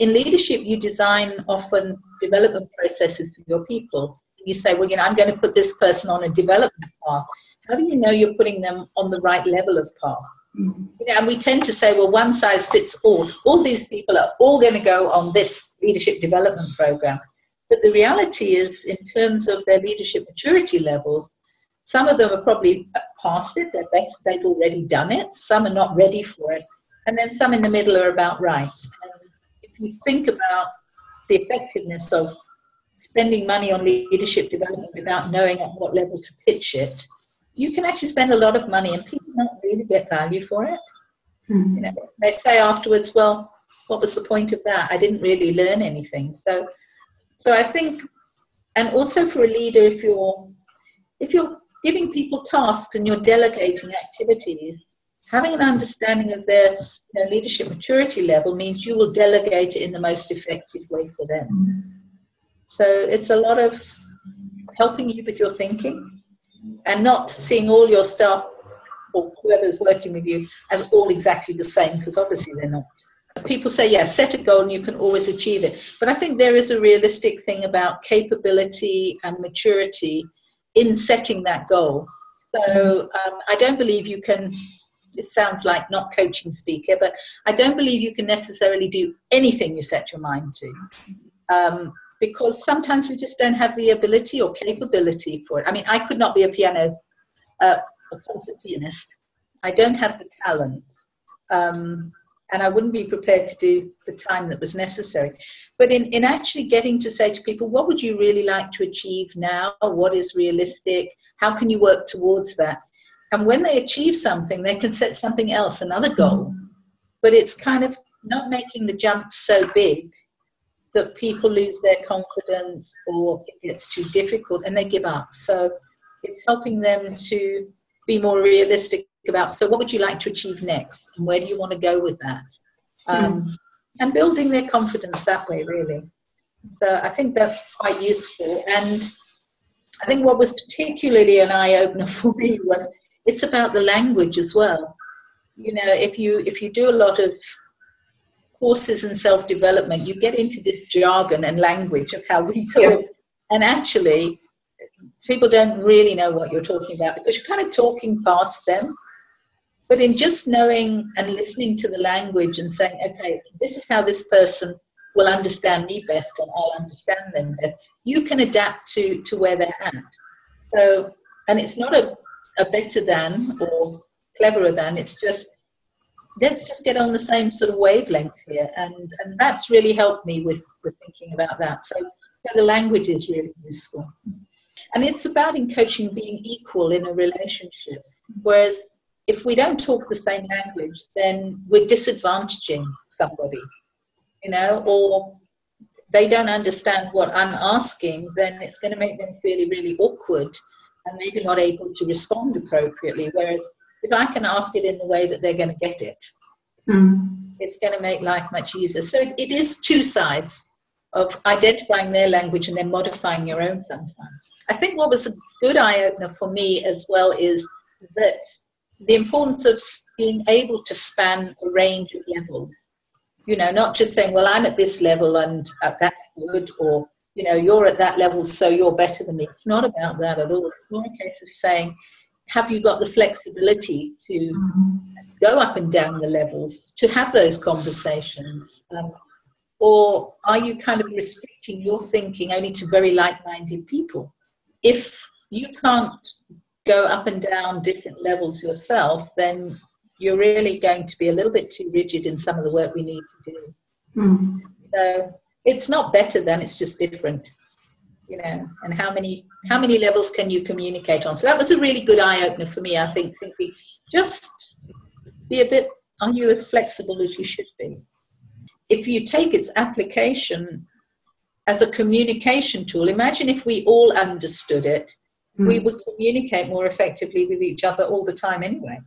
in leadership, you design often development processes for your people. You say, well, I'm going to put this person on a development path. How do you know you're putting them on the right level of path? And we tend to say, well, one size fits all. All these people are all going to go on this leadership development program. But the reality is, in terms of their leadership maturity levels, some of them are probably past it. They've already done it. Some are not ready for it. And then some in the middle are about right. And if you think about the effectiveness of spending money on leadership development without knowing at what level to pitch it, you can actually spend a lot of money and people don't really get value for it. They say afterwards, well, what was the point of that? I didn't really learn anything. So I think, and also for a leader, if you're giving people tasks and you're delegating activities, having an understanding of their leadership maturity level means you will delegate it in the most effective way for them. So it's a lot of helping you with your thinking and not seeing all your staff or whoever's working with you as all exactly the same, because obviously they're not. People say, yeah, set a goal and you can always achieve it. But I think there is a realistic thing about capability and maturity in setting that goal. So I don't believe you can, it sounds like not coaching speaker, but I don't believe you can necessarily do anything you set your mind to. Because sometimes we just don't have the ability or capability for it. I mean, I could not be a concert pianist. I don't have the talent. And I wouldn't be prepared to do the time that was necessary. But in actually getting to say to people, what would you really like to achieve now? What is realistic? How can you work towards that? And when they achieve something, they can set something else, another goal. But it's kind of not making the jump so big that people lose their confidence or it gets too difficult and they give up. So it's helping them to be more realistic about, so what would you like to achieve next? And where do you want to go with that? And building their confidence that way, really. So I think that's quite useful. And I think what was particularly an eye-opener for me was it's about the language as well. If you do a lot of courses in self-development, you get into this jargon and language of how we talk. And actually, people don't really know what you're talking about because you're kind of talking past them. But in just knowing and listening to the language and saying, okay, this is how this person will understand me best and I'll understand them best, you can adapt to where they're at. So, and it's not a better than or cleverer than, it's just, let's just get on the same sort of wavelength here. And that's really helped me with thinking about that. So the language is really useful. And it's about in coaching being equal in a relationship. Whereas if we don't talk the same language, then we're disadvantaging somebody, or they don't understand what I'm asking, then it's going to make them feel really awkward and maybe not able to respond appropriately. Whereas if I can ask it in the way that they're going to get it, it's going to make life much easier. So it is two sides of identifying their language and then modifying your own sometimes. I think what was a good eye-opener for me as well is that the importance of being able to span a range of levels. Not just saying, well, I'm at this level and that's good, or, you're at that level, so you're better than me. It's not about that at all. It's more a case of saying, have you got the flexibility to go up and down the levels, to have those conversations? Or are you kind of restricting your thinking only to very like-minded people? If you can't go up and down different levels yourself, then you're really going to be a little bit too rigid in some of the work we need to do. So it's not better than, it's just different, and how many levels can you communicate on? So that was a really good eye-opener for me, I think, thinking just be a bit, are you as flexible as you should be? If you take its application as a communication tool, imagine if we all understood it, we would communicate more effectively with each other all the time anyway.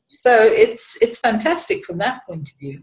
So it's fantastic from that point of view.